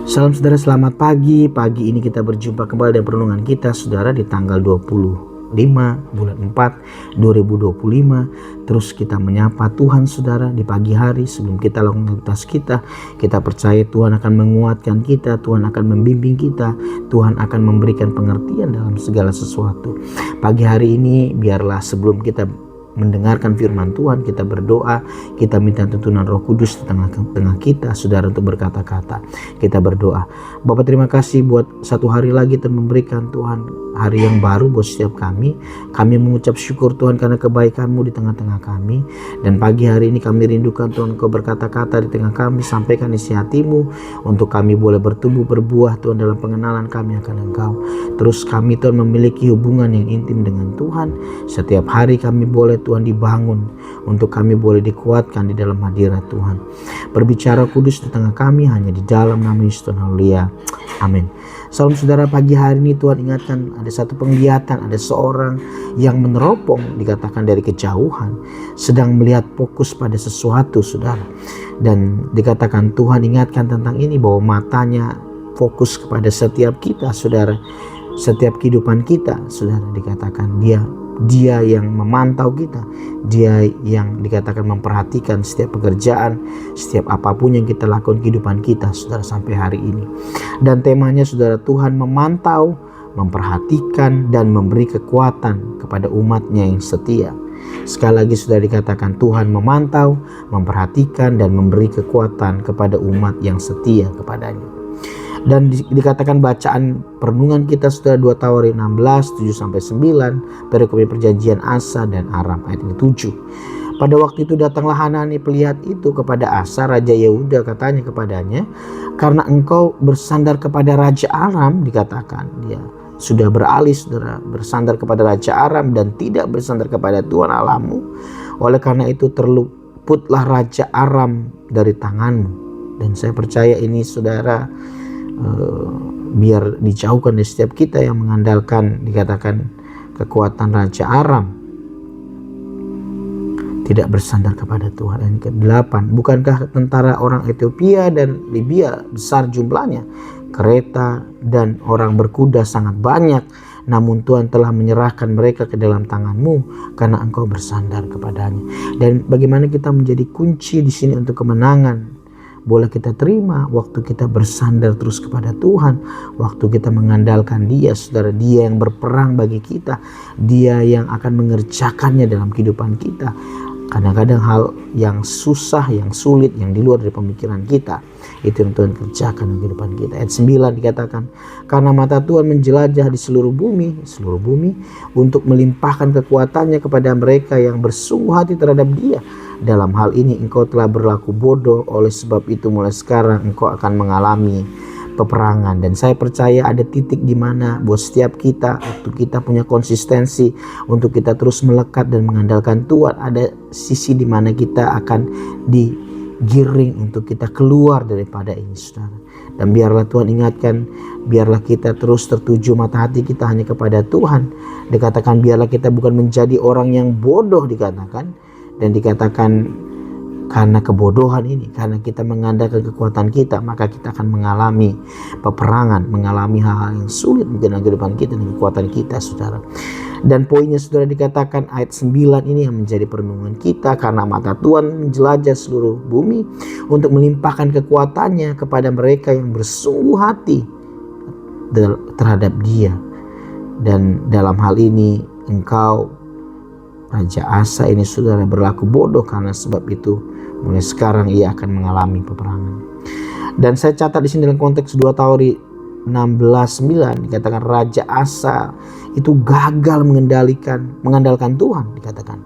Salam saudara, selamat pagi. Pagi ini kita berjumpa kembali dengan perenungan kita saudara di tanggal 25 bulan 4 2025. Terus kita menyapa Tuhan saudara di pagi hari sebelum kita lakukan aktivitas kita. Kita percaya Tuhan akan menguatkan kita, Tuhan akan membimbing kita, Tuhan akan memberikan pengertian dalam segala sesuatu. Pagi hari ini biarlah sebelum kita mendengarkan firman Tuhan, kita berdoa, kita minta tuntunan Roh Kudus di tengah-tengah kita, saudara, untuk berkata-kata. Kita berdoa. Bapa, terima kasih buat satu hari lagi Tuhan memberikan Tuhan hari yang baru buat setiap kami. Kami mengucap syukur Tuhan karena kebaikan-Mu di tengah-tengah kami. Dan pagi hari ini kami rindukan Tuhan Kau berkata-kata di tengah kami, sampaikan isi hati-Mu untuk kami boleh bertumbuh berbuah Tuhan dalam pengenalan kami akan Engkau. Terus kami Tuhan memiliki hubungan yang intim dengan Tuhan. Setiap hari kami boleh Tuhan dibangun untuk kami boleh dikuatkan di dalam hadirat Tuhan. Berbicara kudus di tengah kami hanya di dalam nama Yesus Tuhan. Haleluya. Amin. Salam saudara, pagi hari ini Tuhan ingatkan ada satu penglihatan, ada seorang yang meneropong dikatakan dari kejauhan sedang melihat fokus pada sesuatu saudara. Dan dikatakan Tuhan ingatkan tentang ini bahwa matanya fokus kepada setiap kita saudara. Setiap kehidupan kita saudara, dikatakan dia yang memantau kita, dia yang dikatakan memperhatikan setiap pekerjaan, setiap apapun yang kita lakukan kehidupan kita saudara sampai hari ini. Dan temanya saudara, Tuhan memantau, memperhatikan dan memberi kekuatan kepada umatnya yang setia. Sekali lagi sudah dikatakan Tuhan memantau, memperhatikan dan memberi kekuatan kepada umat yang setia kepadanya. Dan dikatakan bacaan perenungan kita sudah 2 Tawarikh 16 7-9, perikop perjanjian Asa dan Aram ayat 7. Pada waktu itu datanglah Hanani pelihat itu kepada Asa raja Yehuda, katanya kepadanya, karena engkau bersandar kepada raja Aram, dikatakan dia sudah beralih saudara, bersandar kepada raja Aram dan tidak bersandar kepada Tuhan Allahmu. Oleh karena itu terluputlah raja Aram dari tanganmu. Dan saya percaya ini saudara, biar dijauhkan dari setiap kita yang mengandalkan dikatakan kekuatan raja Aram, tidak bersandar kepada Tuhan. Dan ke-8, bukankah tentara orang Ethiopia dan Libya besar jumlahnya, kereta dan orang berkuda sangat banyak, namun Tuhan telah menyerahkan mereka ke dalam tanganmu karena engkau bersandar kepadanya. Dan bagaimana kita menjadi kunci di sini untuk kemenangan boleh kita terima waktu kita bersandar terus kepada Tuhan, waktu kita mengandalkan Dia saudara. Dia yang berperang bagi kita, Dia yang akan mengerjakannya dalam kehidupan kita. Kadang-kadang hal yang susah, yang sulit, yang di luar dari pemikiran kita, itu yang Tuhan kerjakan dalam kehidupan kita. Ayat 9 dikatakan, karena mata Tuhan menjelajah di seluruh bumi untuk melimpahkan kekuatannya kepada mereka yang bersungguh hati terhadap Dia. Dalam hal ini engkau telah berlaku bodoh, oleh sebab itu mulai sekarang engkau akan mengalami peperangan. Dan saya percaya ada titik di mana buat setiap kita, waktu kita punya konsistensi untuk kita terus melekat dan mengandalkan Tuhan, ada sisi di mana kita akan digiring untuk kita keluar daripada ini saudara. Dan biarlah Tuhan ingatkan, biarlah kita terus tertuju mata hati kita hanya kepada Tuhan. Dikatakan biarlah kita bukan menjadi orang yang bodoh, dikatakan. Dan dikatakan karena kebodohan ini, karena kita mengandalkan kekuatan kita, maka kita akan mengalami peperangan, mengalami hal-hal yang sulit dalam kehidupan kita dan kekuatan kita saudara. Dan poinnya saudara dikatakan ayat 9 ini yang menjadi perenungan kita, karena mata Tuhan menjelajah seluruh bumi untuk melimpahkan kekuatannya kepada mereka yang bersungguh hati terhadap Dia. Dan dalam hal ini engkau Raja Asa ini saudara berlaku bodoh, karena sebab itu mulai sekarang ia akan mengalami peperangan. Dan saya catat di sini dalam konteks 2 Tawarikh 16:9 dikatakan Raja Asa itu gagal mengandalkan Tuhan, dikatakan,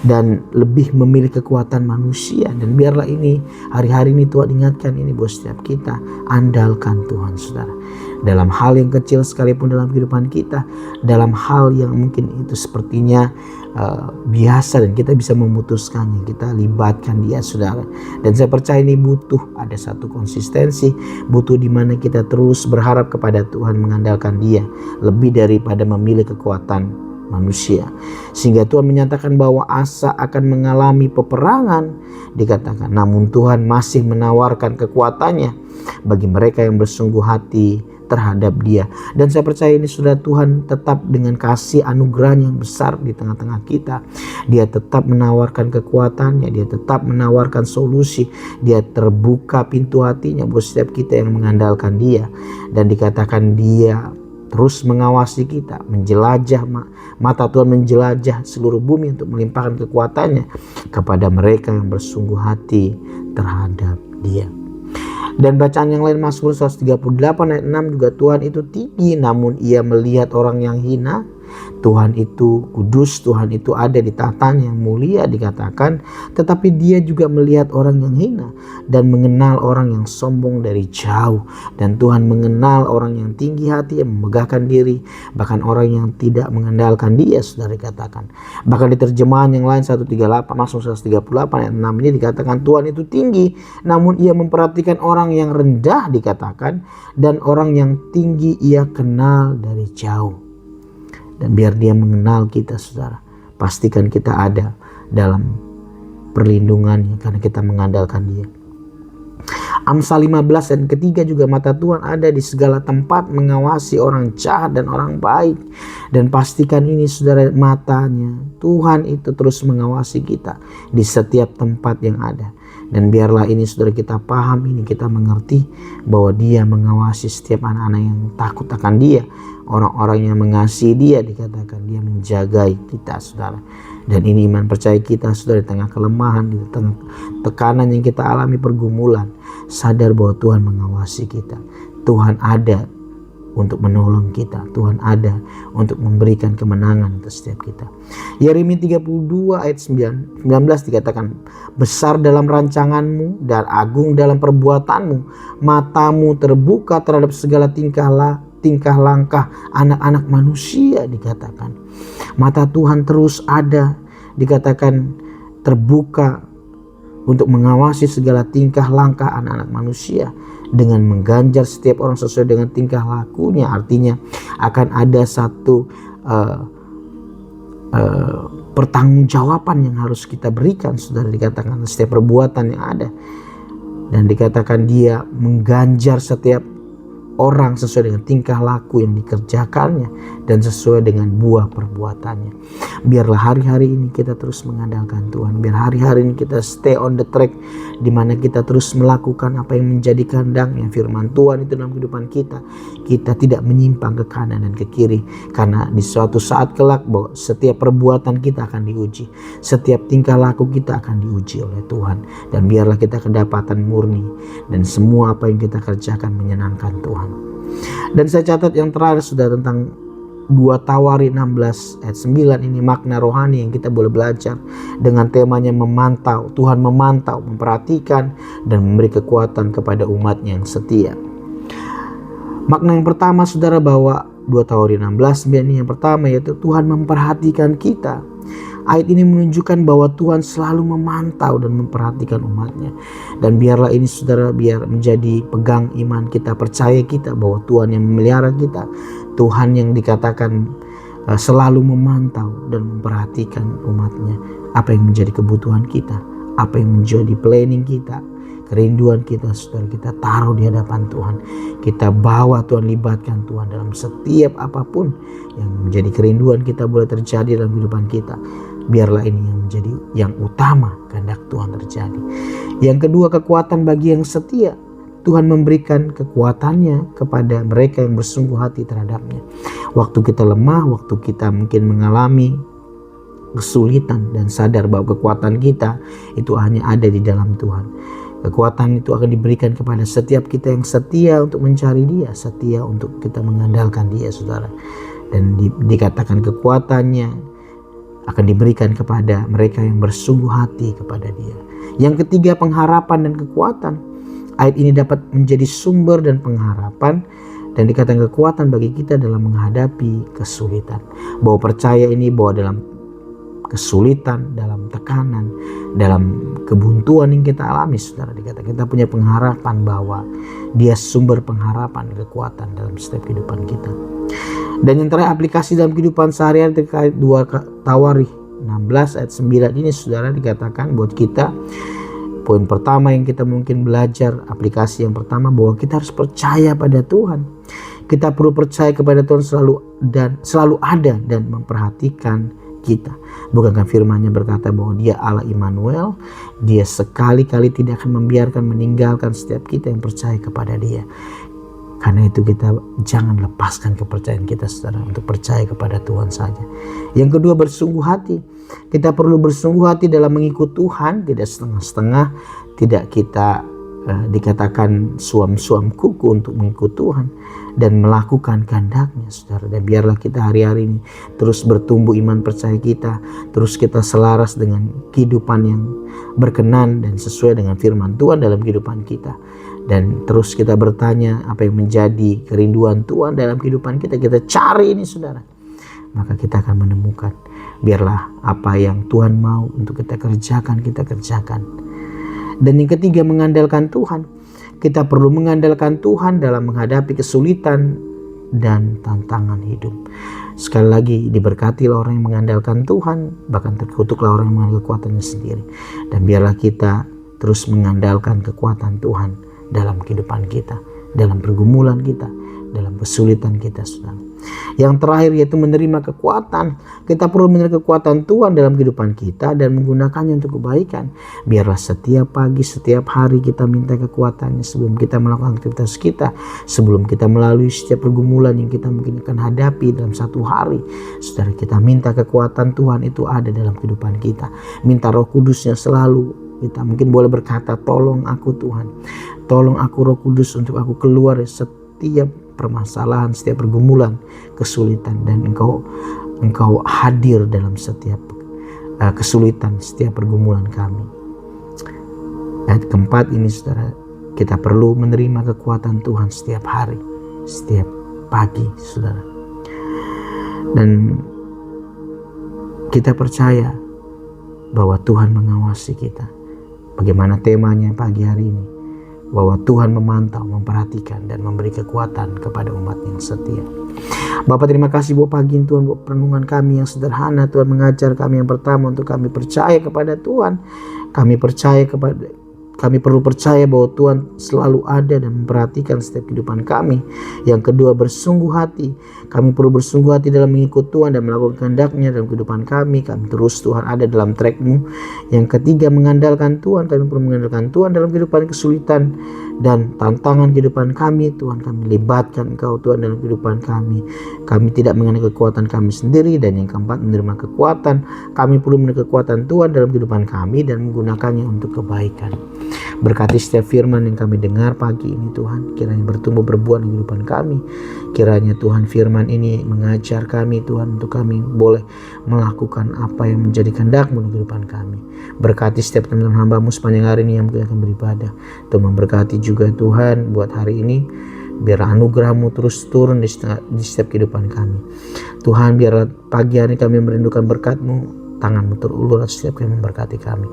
dan lebih memilih kekuatan manusia. Dan biarlah ini hari-hari ini Tuhan ingatkan ini buat setiap kita, andalkan Tuhan saudara. Dalam hal yang kecil sekalipun dalam kehidupan kita, dalam hal yang mungkin itu sepertinya biasa dan kita bisa memutuskannya, kita libatkan Dia saudara. Dan saya percaya ini butuh ada satu konsistensi, butuh di mana kita terus berharap kepada Tuhan, mengandalkan Dia lebih daripada memilih kekuatan manusia. Sehingga Tuhan menyatakan bahwa Asa akan mengalami peperangan, dikatakan, namun Tuhan masih menawarkan kekuatannya bagi mereka yang bersungguh hati terhadap dia. Dan saya percaya ini sudah Tuhan tetap dengan kasih anugerahnya yang besar di tengah-tengah kita. Dia tetap menawarkan kekuatannya, dia tetap menawarkan solusi, dia terbuka pintu hatinya buat setiap kita yang mengandalkan dia. Dan dikatakan dia terus mengawasi kita, menjelajah, mata Tuhan menjelajah seluruh bumi untuk melimpahkan kekuatannya kepada mereka yang bersungguh hati terhadap dia. Dan bacaan yang lain, Mazmur 138 ayat 6 juga, Tuhan itu tinggi namun ia melihat orang yang hina. Tuhan itu kudus, Tuhan itu ada di tahtanya yang mulia, dikatakan, tetapi dia juga melihat orang yang hina dan mengenal orang yang sombong dari jauh. Dan Tuhan mengenal orang yang tinggi hati, yang memegahkan diri, bahkan orang yang tidak mengandalkan dia, saudara, dikatakan. Bahkan di terjemahan yang lain 138, Mazmur 138 ayat 6 ini dikatakan, Tuhan itu tinggi namun ia memperhatikan orang yang rendah, dikatakan, dan orang yang tinggi ia kenal dari jauh. Dan biar dia mengenal kita, saudara, pastikan kita ada dalam perlindungannya karena kita mengandalkan dia. Amsal 15 dan ketiga juga, mata Tuhan ada di segala tempat mengawasi orang jahat dan orang baik. Dan pastikan ini, saudara, matanya Tuhan itu terus mengawasi kita di setiap tempat yang ada. Dan biarlah ini, saudara, kita paham ini, kita mengerti bahwa dia mengawasi setiap anak-anak yang takut akan dia, orang-orang yang mengasihi dia, dikatakan dia menjagai kita, saudara. Dan ini iman percaya kita, saudara, di tengah kelemahan, di tengah tekanan yang kita alami, pergumulan, sadar bahwa Tuhan mengawasi kita. Tuhan ada untuk menolong kita. Tuhan ada untuk memberikan kemenangan untuk setiap kita. Yeremia 32 ayat 19 dikatakan, besar dalam rancanganmu dan agung dalam perbuatanmu, matamu terbuka terhadap segala tingkah langkah anak-anak manusia, dikatakan. Mata Tuhan terus ada, dikatakan, terbuka untuk mengawasi segala tingkah langkah anak-anak manusia dengan mengganjar setiap orang sesuai dengan tingkah lakunya. Artinya akan ada satu pertanggungjawaban yang harus kita berikan, saudara, dikatakan, setiap perbuatan yang ada. Dan dikatakan dia mengganjar setiap orang sesuai dengan tingkah laku yang dikerjakannya dan sesuai dengan buah perbuatannya. Biarlah hari-hari ini kita terus mengandalkan Tuhan. Biar hari-hari ini kita stay on the track, di mana kita terus melakukan apa yang menjadi kehendaknya. Firman Tuhan itu dalam kehidupan kita. Kita tidak menyimpang ke kanan dan ke kiri, karena di suatu saat kelak bahwa setiap perbuatan kita akan diuji, setiap tingkah laku kita akan diuji oleh Tuhan. Dan biarlah kita kedapatan murni dan semua apa yang kita kerjakan menyenangkan Tuhan. Dan saya catat yang terakhir, sudah, tentang 2 Tawari 16 ayat 9 ini, makna rohani yang kita boleh belajar dengan temanya memantau. Tuhan memantau, memperhatikan, dan memberi kekuatan kepada umatnya yang setia. Makna yang pertama, saudara, bahwa 2 Tawari 16 ini yang pertama, yaitu Tuhan memperhatikan kita. Ayat ini menunjukkan bahwa Tuhan selalu memantau dan memperhatikan umatnya. Dan biarlah ini, saudara, biar menjadi pegang iman kita, percaya kita bahwa Tuhan yang memelihara kita, Tuhan yang dikatakan selalu memantau dan memperhatikan umatnya. Apa yang menjadi kebutuhan kita, apa yang menjadi planning kita, kerinduan kita, saudara, kita taruh di hadapan Tuhan. Kita bawa Tuhan, libatkan Tuhan dalam setiap apapun yang menjadi kerinduan kita boleh terjadi dalam kehidupan kita. Biarlah ini yang menjadi yang utama, kehendak Tuhan terjadi. Yang kedua, kekuatan bagi yang setia. Tuhan memberikan kekuatannya kepada mereka yang bersungguh hati terhadapnya. Waktu kita lemah, waktu kita mungkin mengalami kesulitan, dan sadar bahwa kekuatan kita itu hanya ada di dalam Tuhan. Kekuatan itu akan diberikan kepada setiap kita yang setia untuk mencari dia, setia untuk kita mengandalkan dia, saudara. Dan dikatakan kekuatannya akan diberikan kepada mereka yang bersungguh hati kepada dia. Yang ketiga, pengharapan dan kekuatan. Ayat ini dapat menjadi sumber dan pengharapan, dan dikatakan kekuatan bagi kita dalam menghadapi kesulitan. Bahwa percaya ini, bahwa dalam kesulitan, dalam tekanan, dalam kebuntuan yang kita alami, saudara, dikatakan kita punya pengharapan bahwa dia sumber pengharapan, kekuatan dalam setiap kehidupan kita. Dan yang terakhir, aplikasi dalam kehidupan sehari-hari terkait 2 Tawarikh 16 ayat 9 ini saudara, dikatakan buat kita. Poin pertama yang kita mungkin belajar, aplikasi yang pertama, bahwa kita harus percaya pada Tuhan. Kita perlu percaya kepada Tuhan selalu ada dan memperhatikan kita. Bukankah firman-Nya berkata bahwa Dia Allah Immanuel, Dia sekali-kali tidak akan membiarkan meninggalkan setiap kita yang percaya kepada Dia. Karena itu kita jangan lepaskan kepercayaan kita saudara, untuk percaya kepada Tuhan saja. Yang kedua, bersungguh hati. Kita perlu bersungguh hati dalam mengikut Tuhan, tidak setengah-setengah, tidak kita dikatakan suam-suam kuku untuk mengikut Tuhan dan melakukan kehendak-Nya saudara. Dan biarlah kita hari-hari ini terus bertumbuh iman percaya kita, terus kita selaras dengan kehidupan yang berkenan dan sesuai dengan firman Tuhan dalam kehidupan kita. Dan terus kita bertanya apa yang menjadi kerinduan Tuhan dalam kehidupan kita. Kita cari ini saudara, maka kita akan menemukan. Biarlah apa yang Tuhan mau untuk kita kerjakan, kita kerjakan. Dan yang ketiga, mengandalkan Tuhan. Kita perlu mengandalkan Tuhan dalam menghadapi kesulitan dan tantangan hidup. Sekali lagi, diberkatilah orang yang mengandalkan Tuhan, bahkan terkutuklah orang yang mengandalkan kekuatannya sendiri. Dan biarlah kita terus mengandalkan kekuatan Tuhan dalam kehidupan kita, dalam pergumulan kita, dalam kesulitan kita saudara. Yang terakhir yaitu menerima kekuatan. Kita perlu menerima kekuatan Tuhan dalam kehidupan kita dan menggunakannya untuk kebaikan. Biarlah setiap pagi, setiap hari kita minta kekuatannya sebelum kita melakukan aktivitas kita, sebelum kita melalui setiap pergumulan yang kita mungkin akan hadapi dalam satu hari. Saudara, kita minta kekuatan Tuhan itu ada dalam kehidupan kita. Minta Roh Kudus-Nya selalu. Kita mungkin boleh berkata, tolong aku Tuhan, tolong aku Roh Kudus untuk aku keluar setiap permasalahan, setiap pergumulan, kesulitan, dan Engkau hadir dalam setiap kesulitan, setiap pergumulan kami. Ayat keempat ini saudara, kita perlu menerima kekuatan Tuhan setiap hari, setiap pagi saudara. Dan kita percaya bahwa Tuhan mengawasi kita. Bagaimana temanya pagi hari ini? Bahwa Tuhan memantau, memperhatikan, dan memberi kekuatan kepada umat yang setia. Bapak, terima kasih buat pagi ini Tuhan, buat perenungan kami yang sederhana. Tuhan mengajar kami yang pertama untuk kami percaya kepada Tuhan. Kami perlu percaya bahwa Tuhan selalu ada dan memperhatikan setiap kehidupan kami. Yang kedua, bersungguh hati. Kami perlu bersungguh hati dalam mengikut Tuhan dan melakukan kehendak-Nya dalam kehidupan kami. Kami terus Tuhan ada dalam track-Mu. Yang ketiga, mengandalkan Tuhan. Kami perlu mengandalkan Tuhan dalam kehidupan kesulitan dan tantangan kehidupan kami. Tuhan, kami libatkan Engkau Tuhan dalam kehidupan kami. Kami tidak mengenai kekuatan kami sendiri. Dan yang keempat, menerima kekuatan. Kami perlu menerima kekuatan Tuhan dalam kehidupan kami dan menggunakannya untuk kebaikan. Berkati setiap firman yang kami dengar pagi ini Tuhan, kiranya bertumbuh berbuah dalam kehidupan kami. Kiranya Tuhan firman ini mengajar kami Tuhan, untuk kami boleh melakukan apa yang menjadi kehendak-Mu dalam kehidupan kami. Berkati setiap teman-teman hamba-Mu sepanjang hari ini yang akan beribadah. Tuhan memberkati juga Tuhan buat hari ini. Biar anugerah-Mu terus turun di setiap kehidupan kami. Tuhan, biarlah pagi hari kami merindukan berkat-Mu. Tangan-Mu terulur atas setiap kami, memberkati kami.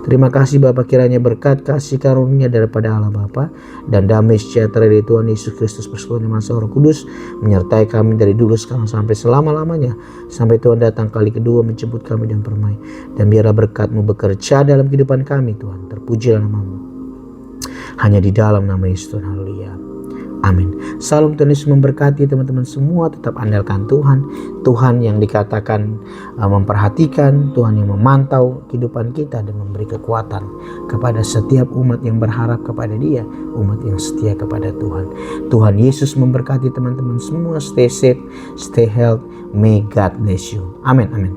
Terima kasih Bapa, kiranya berkat kasih karunia daripada Allah Bapa dan damai sejahtera dari Tuhan Yesus Kristus bersekutu dengan Roh Kudus menyertai kami dari dulu sekarang sampai selama-lamanya, sampai Tuhan datang kali kedua menjemput kami dan permai. Dan biarlah berkat-Mu bekerja dalam kehidupan kami Tuhan. Terpujilah nama-Mu hanya di dalam nama Yesus Tuhan. Haleluya. Amin. Salam Tuhan Yesus memberkati teman-teman semua. Tetap andalkan Tuhan. Tuhan yang dikatakan memperhatikan, Tuhan yang memantau kehidupan kita dan memberi kekuatan kepada setiap umat yang berharap kepada Dia, umat yang setia kepada Tuhan. Tuhan Yesus memberkati teman-teman semua. Stay safe, stay healthy. May God bless you. Amin. Amin.